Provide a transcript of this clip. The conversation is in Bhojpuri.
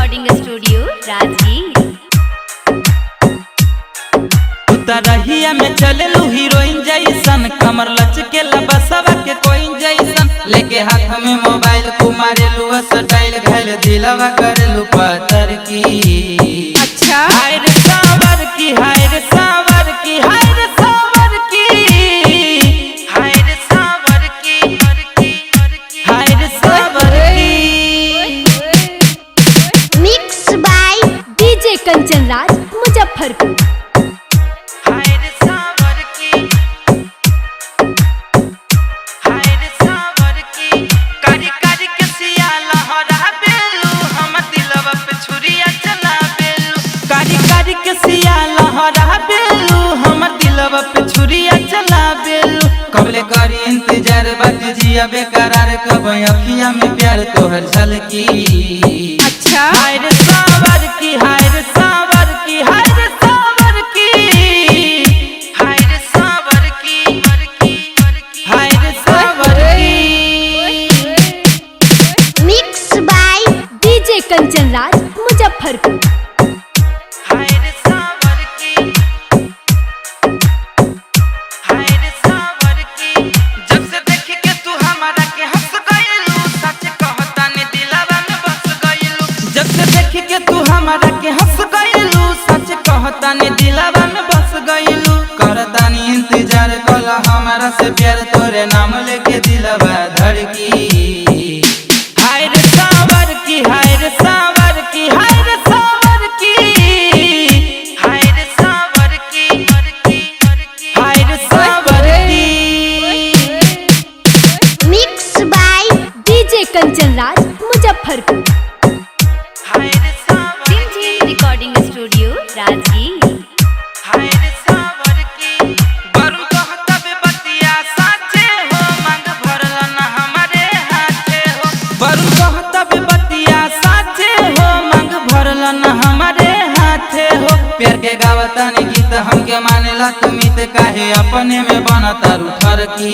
Recording studio Rajgir. रहिया में चललू हीरोइन जैसन, कमर लचके बसवा के कोइन जैसन, लेके हाथ में मोबाइल कुमारे लुआ स्टाइल घायल दिलवा करेलू पत्थर की। अच्छा हाय रे सावर की, हाय रे सावर की, हाय रे सावर की, हाय रे सावर की, हाय रे सावर की। Mix by DJ Kanchan Raj Muzaffarpur. कबले करी इंतजार बात जिया बेकरार, कब अखिया में प्यार तोहर झलकी। अच्छा हाय रे सावर की, हाय रे सावर की, हाय रे सावर की, हाय रे सावर की, हाय रे सावर की। Mix by DJ Kanchan Raj Muzaffarpur. तू हमारा के हंस गइलू, सच कहतानी दिलवा में बस गइलू। करतानी इंतजार कला हमारा से प्यार, तोरे नाम लेके दिलवा धड़की। हाय रे सावर की, हाय रे सावर की, हाय रे सावर की, हाय रे सावर की, हाय रे सावर की। Mix by DJ Kanchan Raj Muzaffarpur. Recording studio Rajgir. हाय रे सावर की, वरुण कहता बे बतिया साचे हो, मांग भरल ना हमारे हाथे हो। वरुण कहता बे बतिया साचे हो, मांग भरल ना हमारे हाथे हो। प्यार के गावतानी गीत हमके मानेला तुमी ते काहे अपने में बनता रूठर की।